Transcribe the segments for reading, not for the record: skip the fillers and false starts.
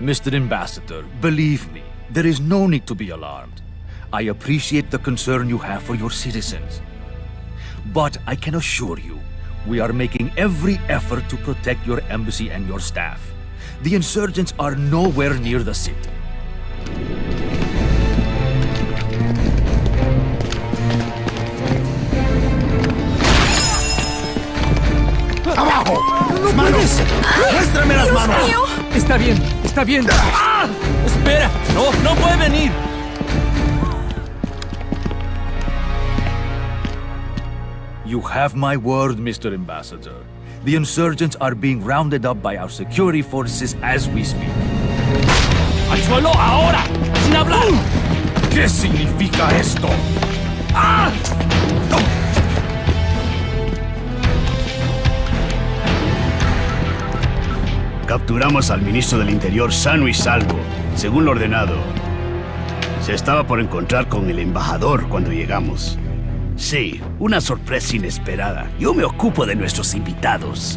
Mr. Ambassador, believe me, there is no need to be alarmed. I appreciate the concern you have for your citizens. But I can assure you, we are making every effort to protect your embassy and your staff. The insurgents are nowhere near the city. ¡Abajo! ¡Las manos! ¡Muéstrame las manos! Mío. Está bien, está bien. ¡Ah! ¡Espera! ¡No, no puede venir! You have my word, Mr. Ambassador. The insurgents are being rounded up by our security forces as we speak. ¡Al suelo ahora! ¡Sin hablar! ¿Qué significa esto? ¡Ah! Capturamos al ministro del Interior sano y salvo, según lo ordenado. Se estaba por encontrar con el embajador cuando llegamos. Sí, una sorpresa inesperada. Yo me ocupo de nuestros invitados.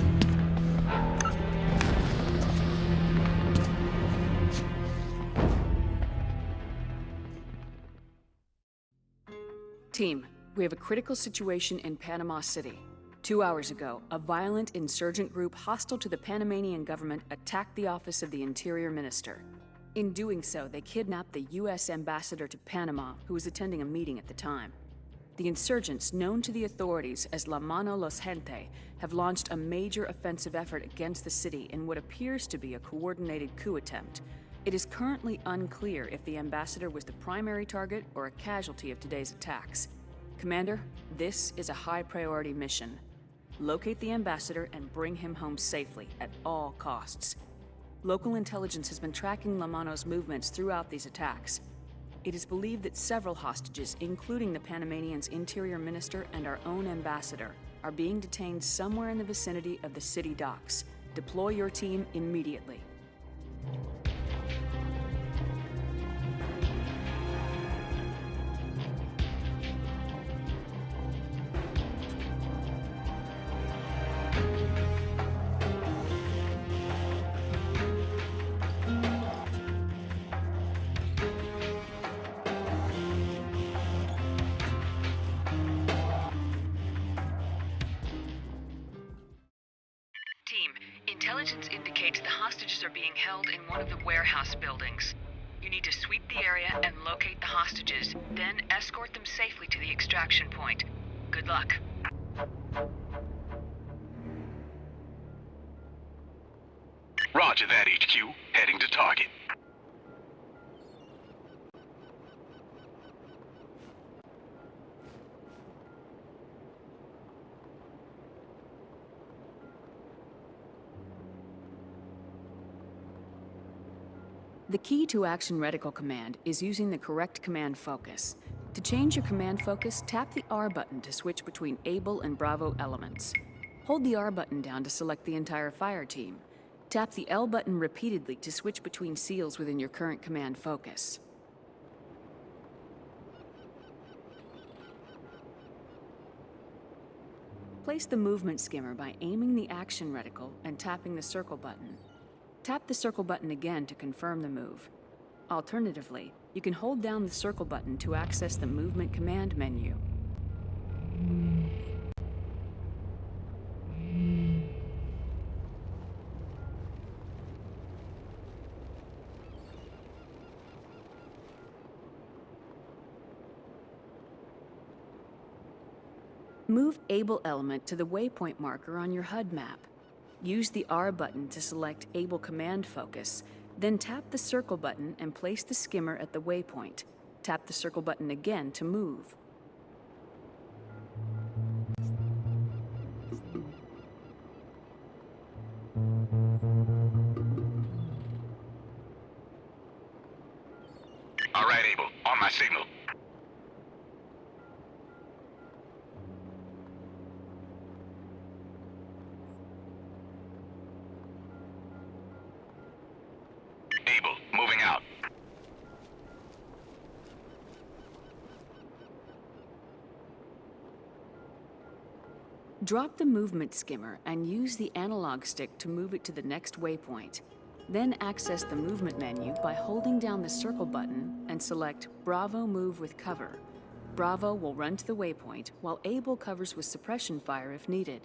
Team, we have a critical situation in Panama City. 2 hours ago, a violent insurgent group hostile to the Panamanian government attacked the office of the Interior Minister. In doing so, they kidnapped the U.S. ambassador to Panama, who was attending a meeting at the time. The insurgents, known to the authorities as La Mano Los Gente, have launched a major offensive effort against the city in what appears to be a coordinated coup attempt. It is currently unclear if the ambassador was the primary target or a casualty of today's attacks. Commander, this is a high-priority mission. Locate the ambassador and bring him home safely at all costs. Local intelligence has been tracking La Mano's movements throughout these attacks. It is believed that several hostages, including the Panamanian's interior minister and our own ambassador, are being detained somewhere in the vicinity of the city docks. Deploy your team immediately. Intelligence indicates the hostages are being held in one of the warehouse buildings. You need to sweep the area and locate the hostages, then escort them safely to the extraction point. Good luck. Roger that, HQ. Heading to target. The key to Action Reticle command is using the correct command focus. To change your command focus, tap the R button to switch between Able and Bravo elements. Hold the R button down to select the entire fire team. Tap the L button repeatedly to switch between SEALs within your current command focus. Place the movement skimmer by aiming the Action Reticle and tapping the circle button. Tap the circle button again to confirm the move. Alternatively, you can hold down the circle button to access the movement command menu. Move Able element to the waypoint marker on your HUD map. Use the R button to select Able Command Focus, then tap the circle button and place the skimmer at the waypoint. Tap the circle button again to move. All right, Able. On my signal. Able, moving out. Drop the movement skimmer and use the analog stick to move it to the next waypoint. Then access the movement menu by holding down the circle button and select Bravo Move with Cover. Bravo will run to the waypoint, while Able covers with suppression fire if needed.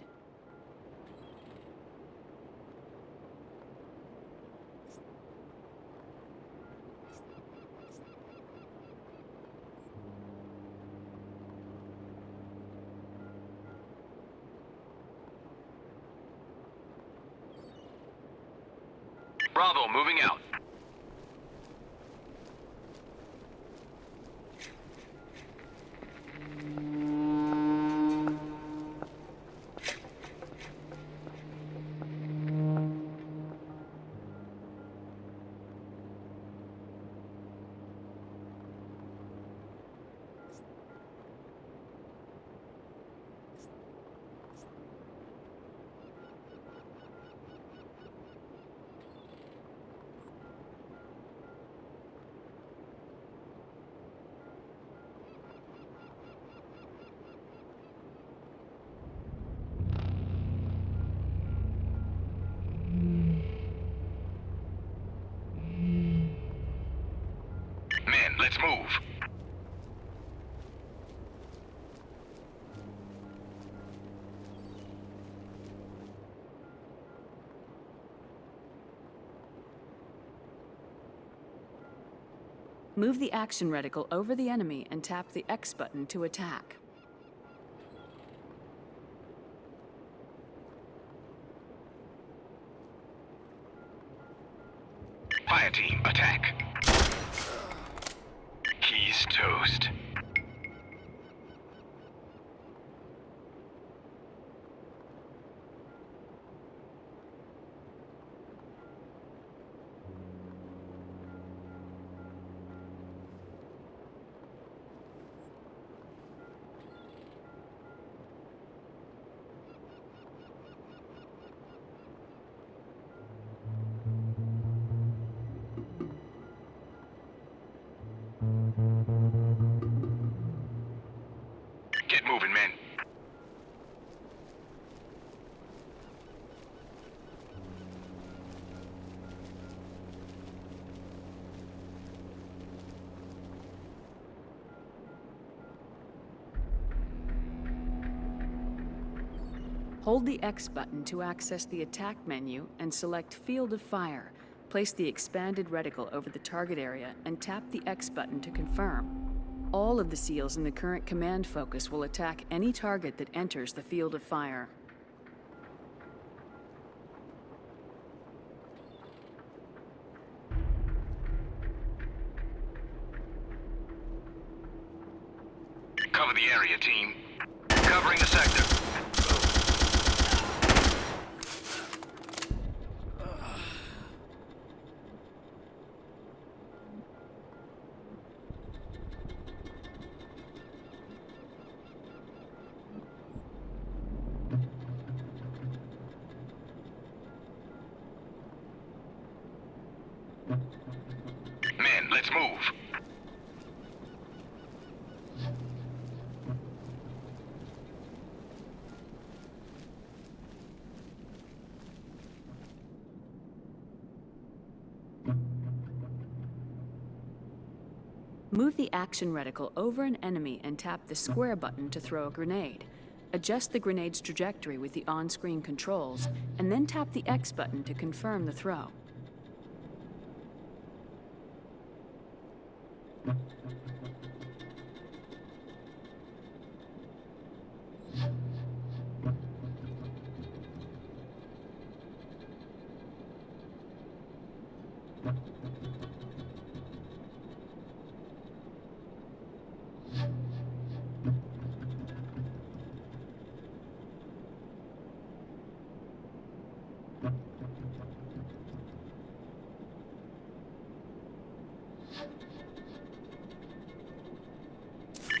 Bravo, moving out. Men, let's move. Move the action reticle over the enemy and tap the X button to attack. Fire team, attack. He's toast. Get moving, men. Hold the X button to access the attack menu and select Field of Fire. Place the expanded reticle over the target area and tap the X button to confirm. All of the SEALs in the current command focus will attack any target that enters the field of fire. Cover the area, team. Covering the sector. Men, let's move. Move the action reticle over an enemy and tap the square button to throw a grenade. Adjust the grenade's trajectory with the on-screen controls, and then tap the X button to confirm the throw.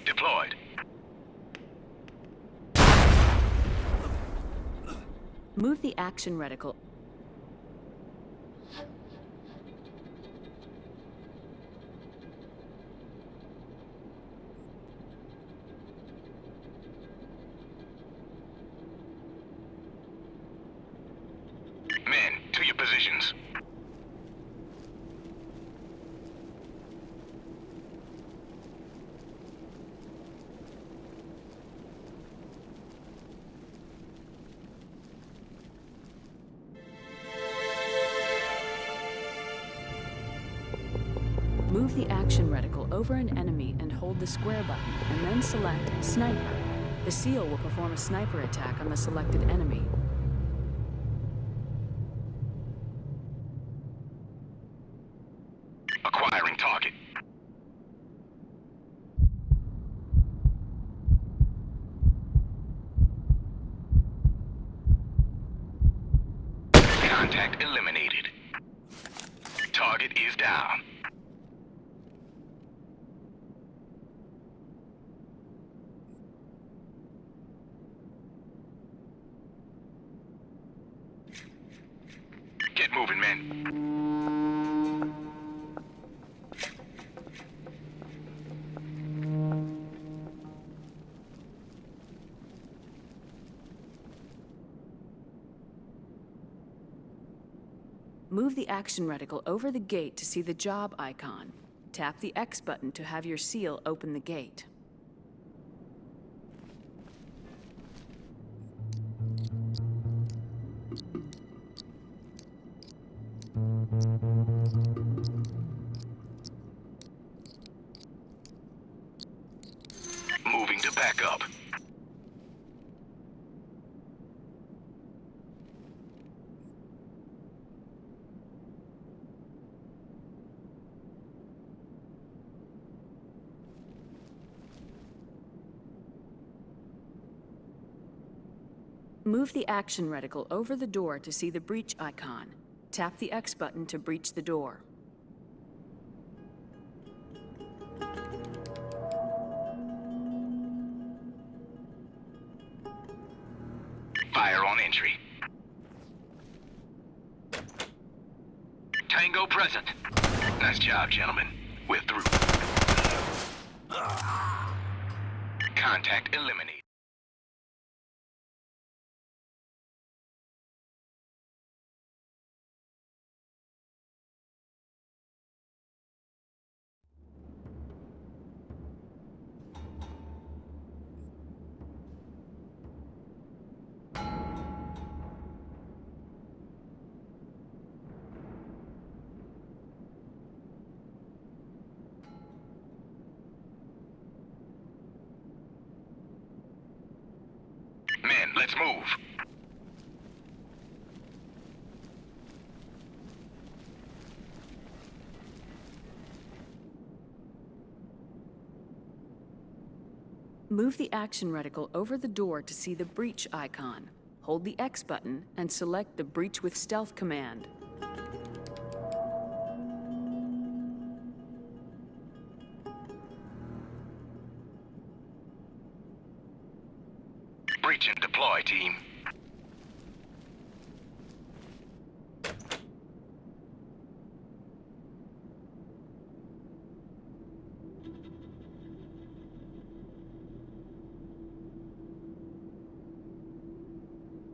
Deployed. Move the action reticle. Men, to your positions. Move the action reticle over an enemy and hold the square button, and then select Sniper. The seal will perform a sniper attack on the selected enemy. Acquiring target. Contact eliminated. Target is down. Get moving, men. Move the action reticle over the gate to see the job icon. Tap the X button to have your seal open the gate. Moving to backup. Move the action reticle over the door to see the breach icon. Tap the X button to breach the door. Fire on entry. Tango present. Nice job, gentlemen. We're through. Contact eliminated. Men, let's move. Move the action reticle over the door to see the breach icon. Hold the X button and select the Breach with Stealth command. Breach and deploy, team.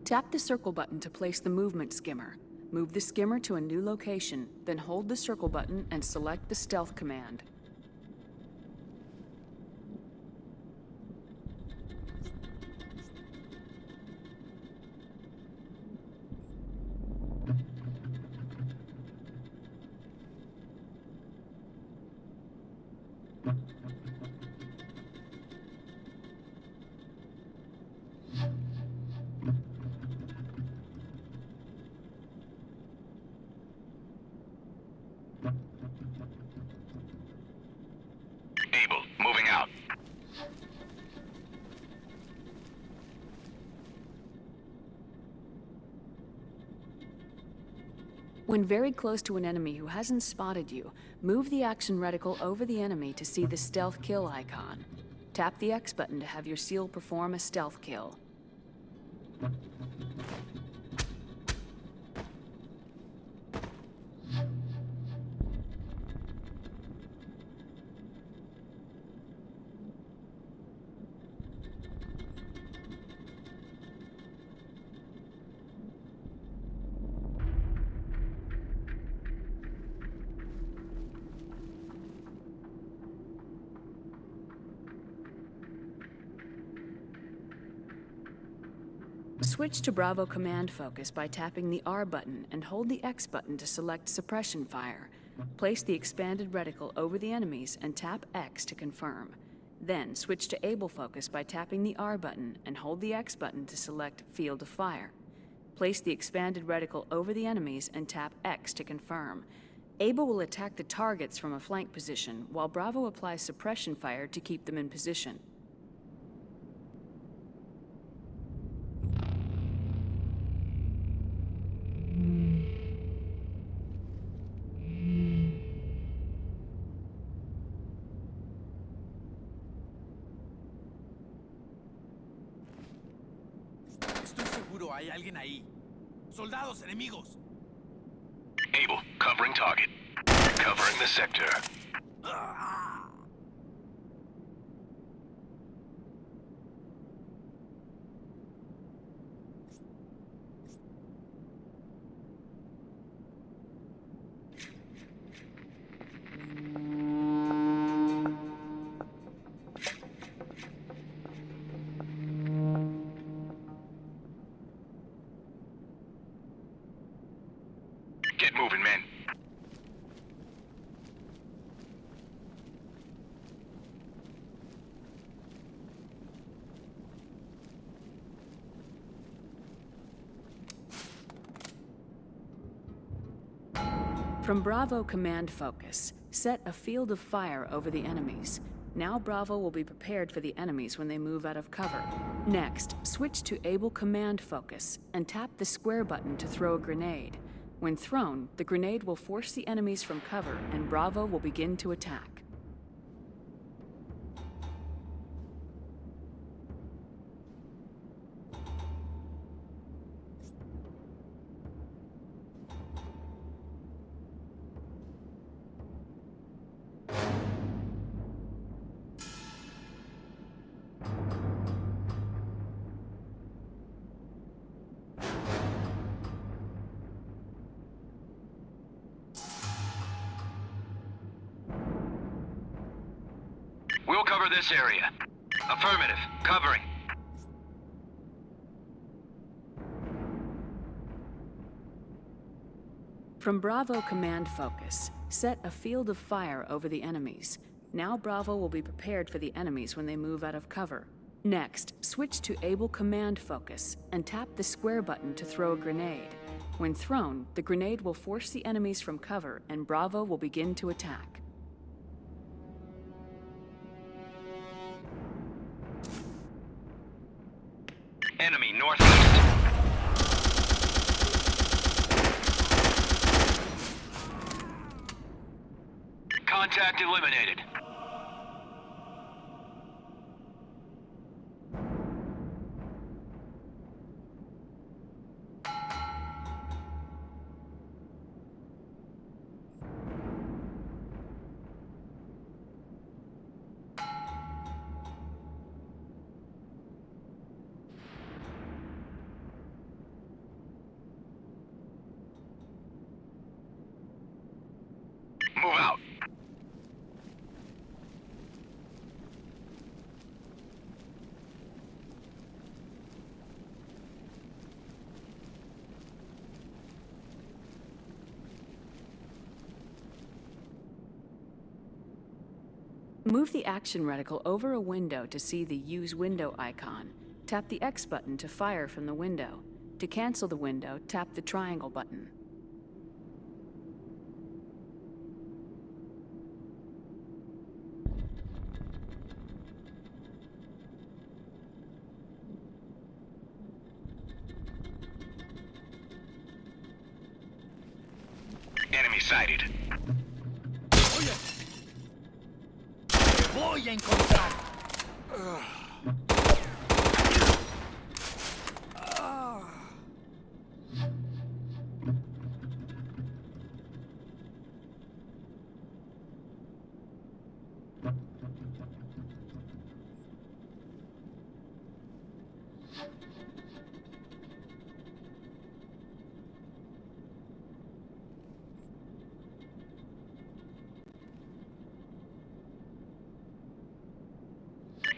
Tap the circle button to place the movement skimmer. Move the skimmer to a new location, then hold the circle button and select the Stealth command. Able, moving out. When very close to an enemy who hasn't spotted you, move the action reticle over the enemy to see the stealth kill icon. Tap the X button to have your seal perform a stealth kill. Switch to Bravo command focus by tapping the R button and hold the X button to select suppression fire. Place the expanded reticle over the enemies and tap X to confirm. Then switch to able focus by tapping the R button and hold the X button to select Field of Fire. Place the expanded reticle over the enemies and tap X to confirm. Able will attack the targets from a flank position, while Bravo applies suppression fire to keep them in position. Estoy seguro hay alguien ahí. Soldados enemigos. Able, covering target. Covering the sector. Get moving, men. From Bravo Command Focus, set a field of fire over the enemies. Now Bravo will be prepared for the enemies when they move out of cover. Next, switch to Able Command Focus and tap the square button to throw a grenade. When thrown, the grenade will force the enemies from cover and Bravo will begin to attack. We'll cover this area. Affirmative. Covering. From Bravo Command Focus, set a field of fire over the enemies. Now Bravo will be prepared for the enemies when they move out of cover. Next, switch to Able Command Focus and tap the square button to throw a grenade. When thrown, the grenade will force the enemies from cover and Bravo will begin to attack. Enemy northeast. Contact eliminated. Move out. Move the action reticle over a window to see the Use Window icon. Tap the X button to fire from the window. To cancel the window, tap the triangle button. Enemy sighted. Oye. Te voy a encontrar.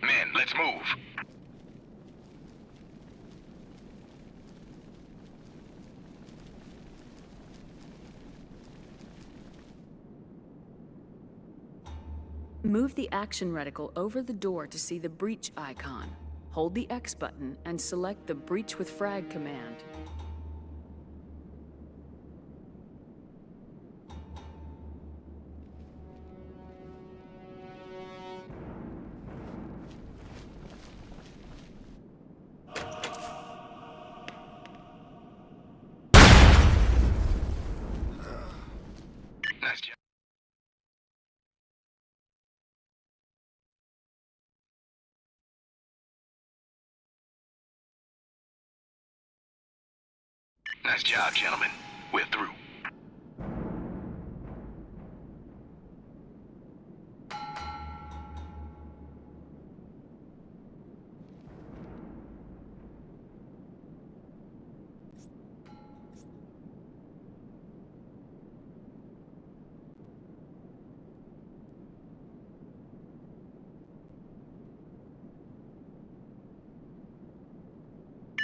Men, let's move. Move the action reticle over the door to see the breach icon. Hold the X button and select the Breach with Frag command. Nice job. Nice job, gentlemen. We're through.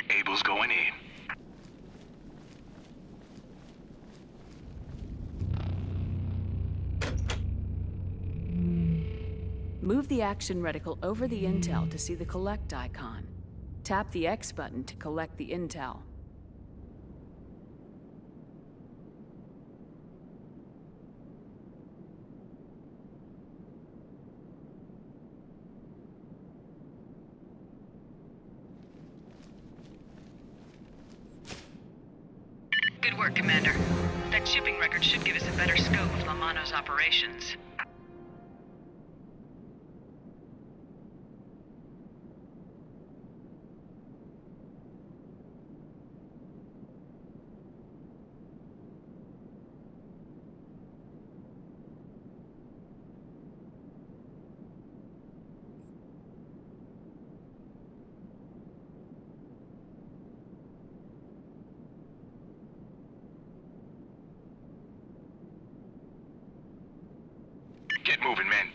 Abel's going in. Move the action reticle over the intel to see the collect icon. Tap the X button to collect the intel. Good work, Commander. That shipping record should give us a better scope of Lamano's operations. Get moving, men.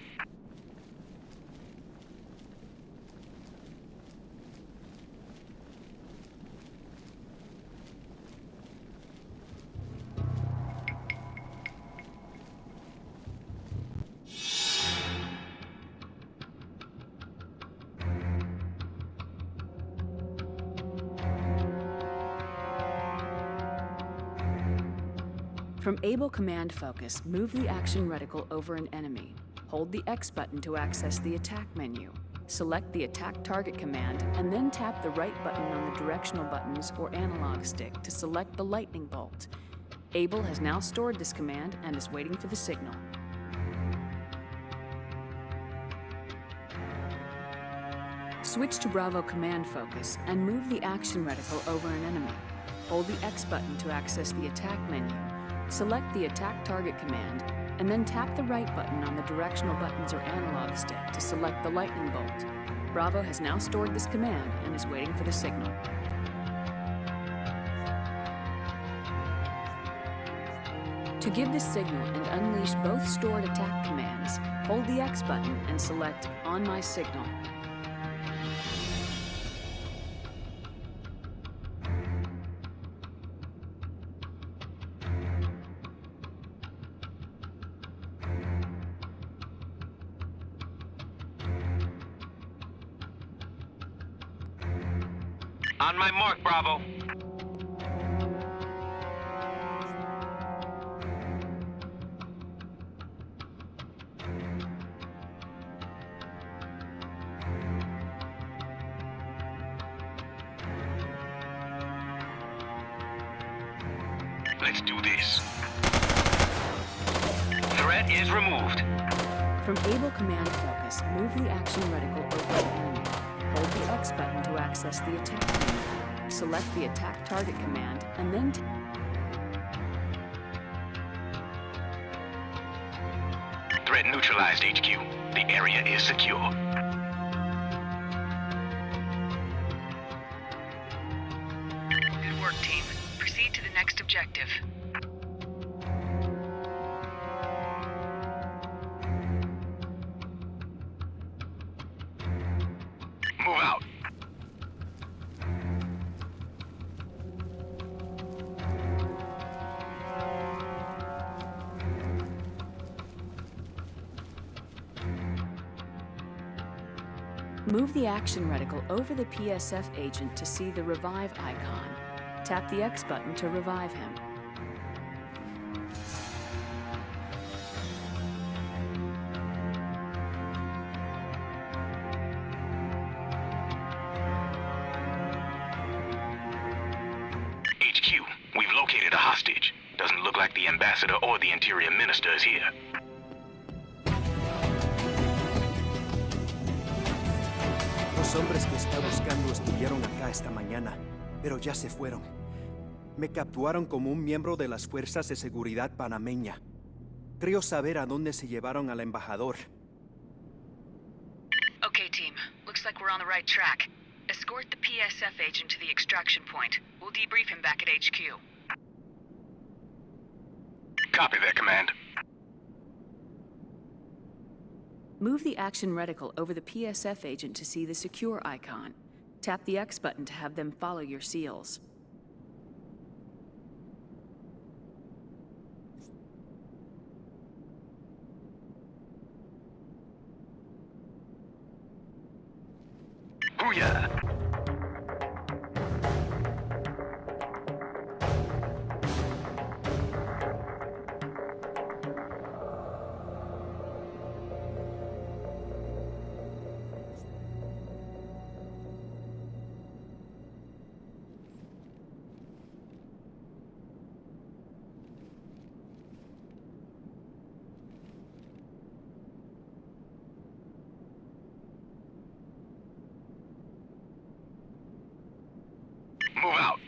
From Able Command Focus, move the action reticle over an enemy. Hold the X button to access the attack menu. Select the attack target command, and then tap the right button on the directional buttons or analog stick to select the lightning bolt. Able has now stored this command and is waiting for the signal. Switch to Bravo Command Focus and move the action reticle over an enemy. Hold the X button to access the attack menu. Select the attack target command, and then tap the right button on the directional buttons or analog stick to select the lightning bolt. Bravo has now stored this command and is waiting for the signal. To give the signal and unleash both stored attack commands, hold the X button and select On My Signal. On my mark, Bravo. Let's do this. Threat is removed. From Able Command Focus, move the action reticle over an enemy. Hold the X button to access the attack command. Select the attack target command, and then Threat neutralized, HQ. The area is secure. Good work, team. Proceed to the next objective. Move out. Move the action reticle over the PSF agent to see the revive icon. Tap the X button to revive him. HQ, we've located a hostage. Doesn't look like the ambassador or the interior minister is here. Los hombres que está buscando estuvieron acá esta mañana, pero ya se fueron. Me capturaron como un miembro de las fuerzas de seguridad panameña. Creo saber a dónde se llevaron al embajador. Okay, team. Looks like we're on the right track. Escort the PSF agent to the extraction point. We'll debrief him back at HQ. Copy that, Command. Move the action reticle over the PSF agent to see the secure icon. Tap the X button to have them follow your seals. Booyah! Move out.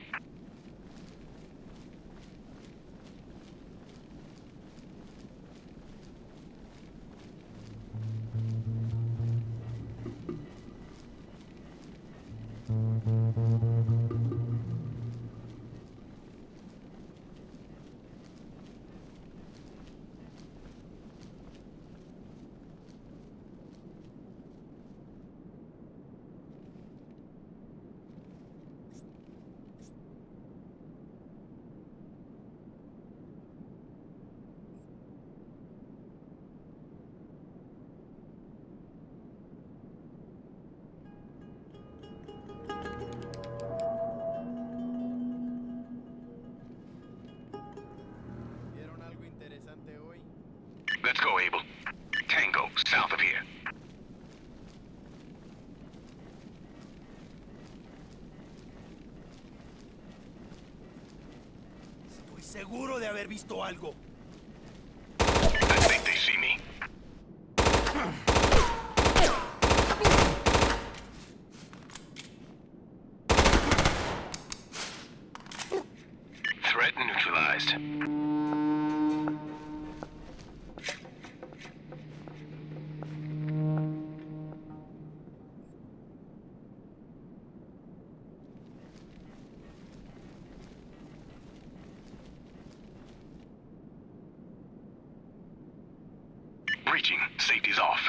Let's go, Abel. Tango, south of here. Estoy seguro de haber visto algo. I think they see me. Threat neutralized. Breaching. Safety's off.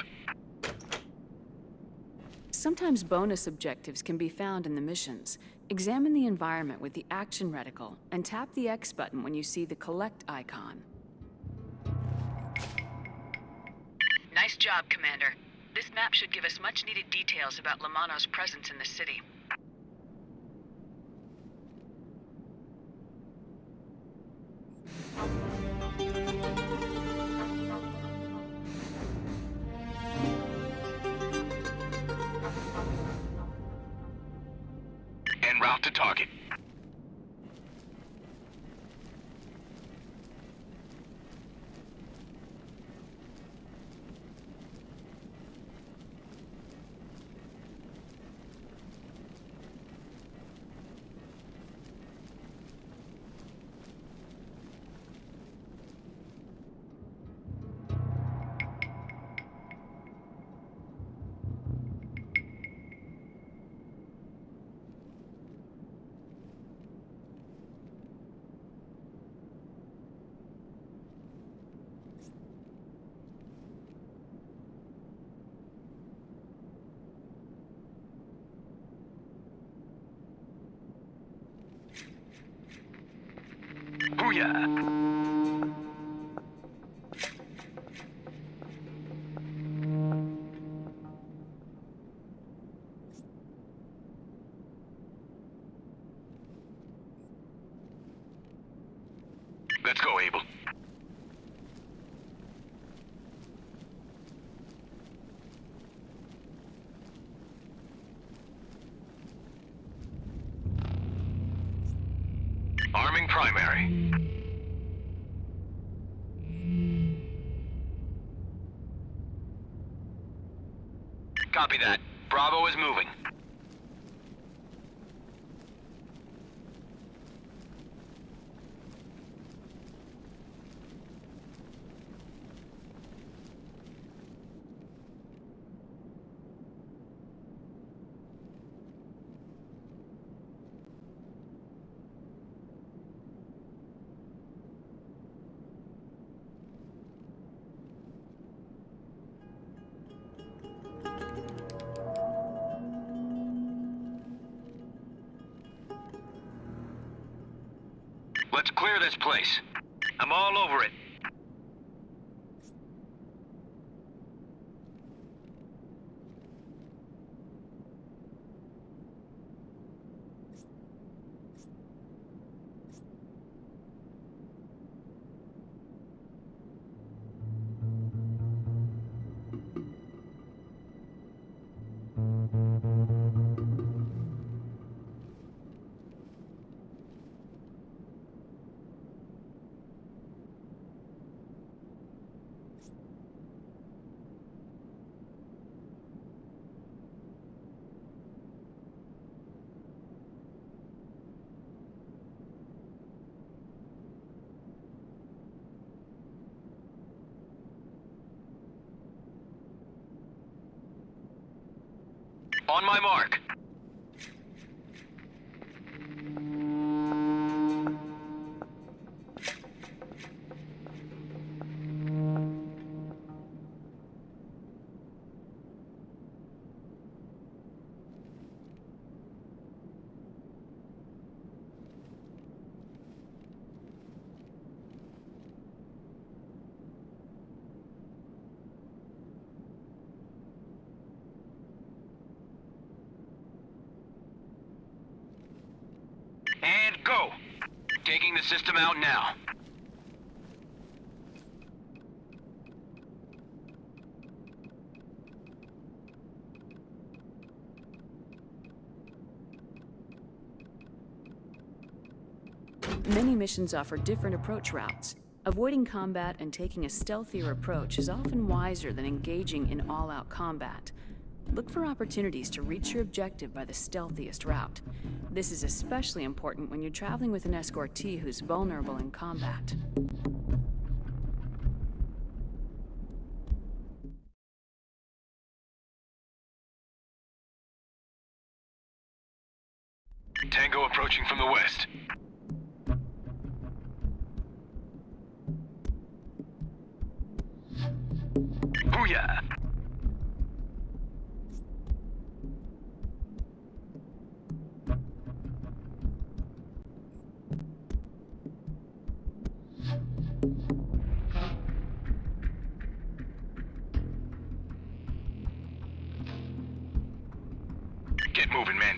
Sometimes bonus objectives can be found in the missions. Examine the environment with the action reticle and tap the X button when you see the collect icon. Nice job, Commander. This map should give us much-needed details about Lamano's presence in the city. En route to target. Booyah! Let's go, Abel. Arming primary. Copy that. Bravo is moving. Let's clear this place. I'm all over it. On my mark. And go! Taking the system out now. Many missions offer different approach routes. Avoiding combat and taking a stealthier approach is often wiser than engaging in all-out combat. Look for opportunities to reach your objective by the stealthiest route. This is especially important when you're traveling with an escortee who's vulnerable in combat. Tango approaching from the west. Booyah! Get moving, men.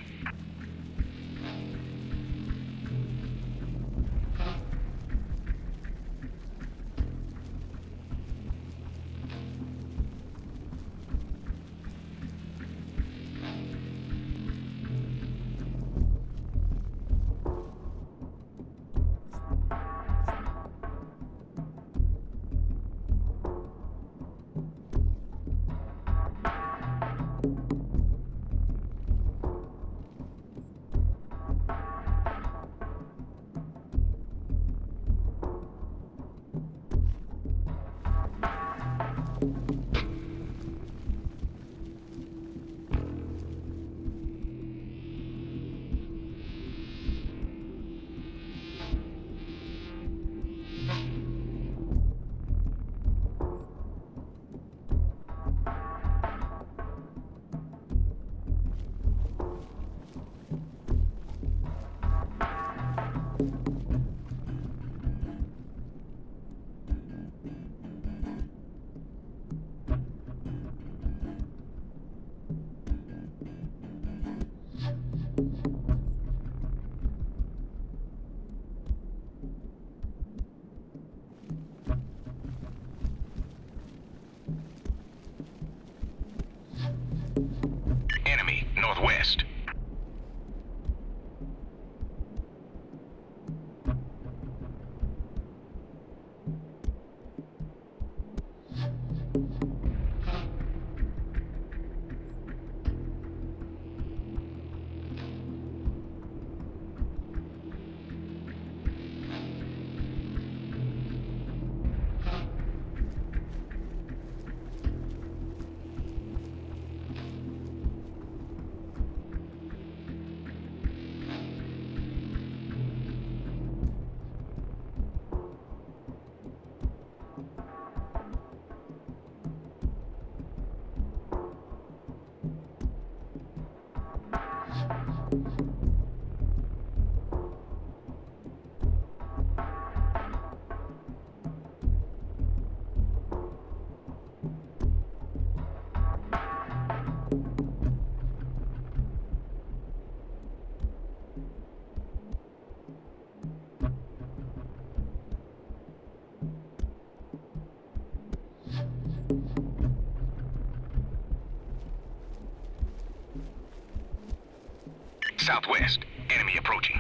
southwest. Enemy approaching.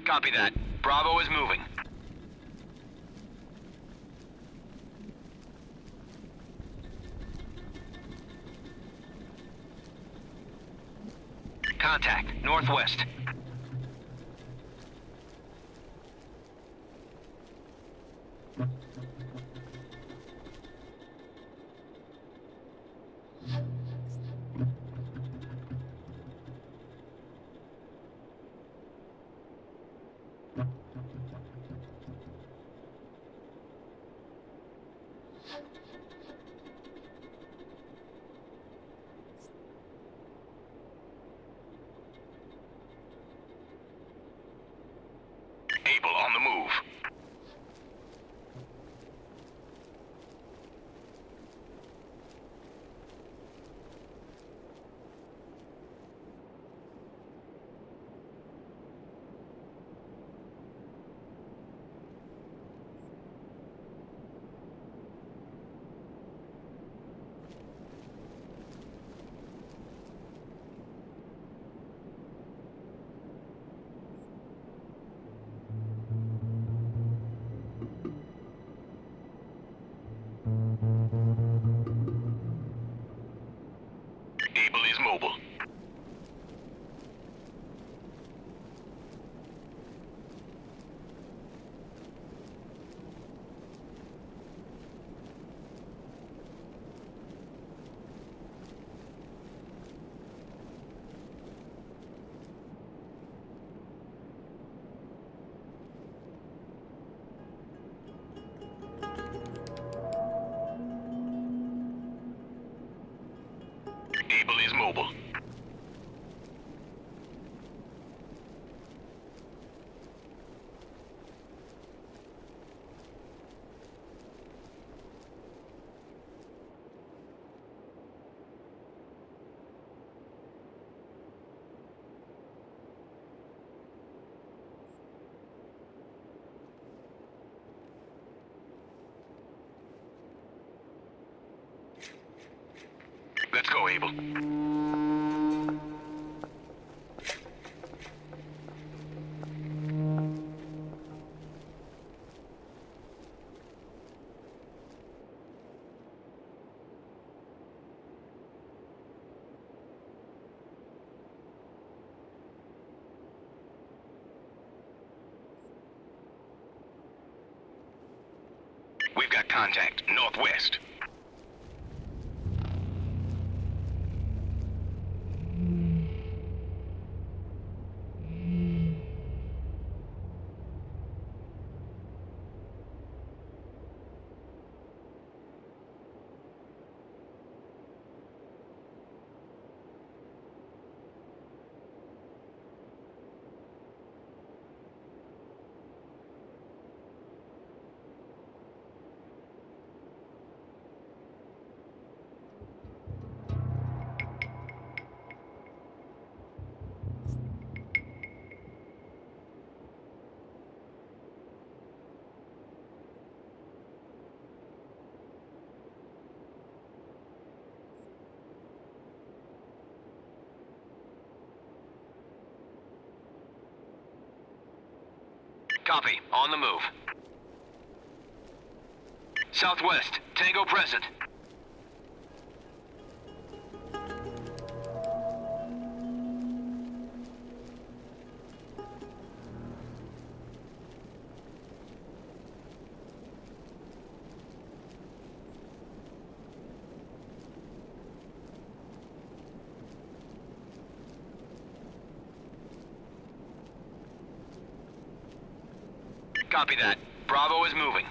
Copy that. Bravo is moving. Contact, northwest. Able on the move. Able is mobile. Able is mobile. Let's go, Able. We've got contact, northwest. Copy. On the move. Southwest, Tango present. Copy that. Bravo is moving.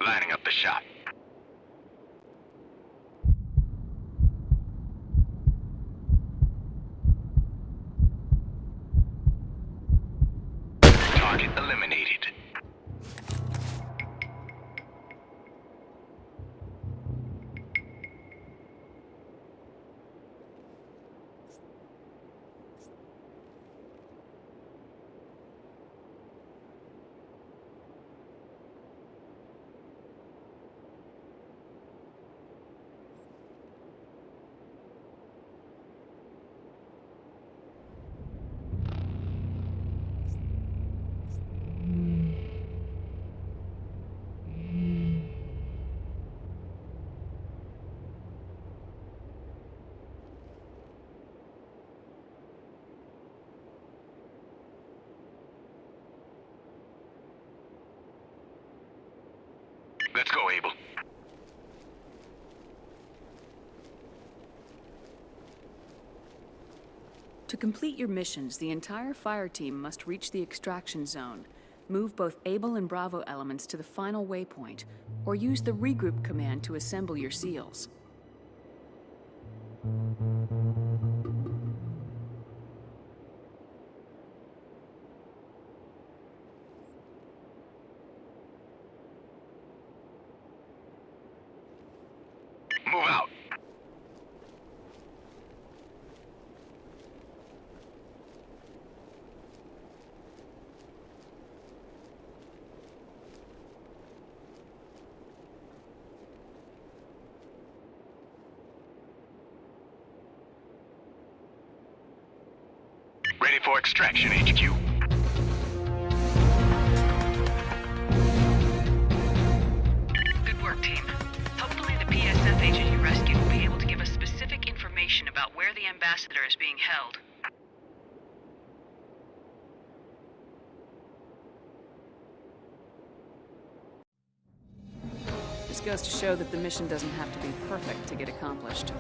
Lining up the shot. Target eliminated. Let's go, Abel. To complete your missions, the entire fire team must reach the extraction zone, move both Able and Bravo elements to the final waypoint, or use the regroup command to assemble your SEALs. Move out. Ready for extraction, HQ. Good work, team. Hopefully the PSF agent you rescued will be able to give us specific information about where the ambassador is being held. This goes to show that the mission doesn't have to be perfect to get accomplished.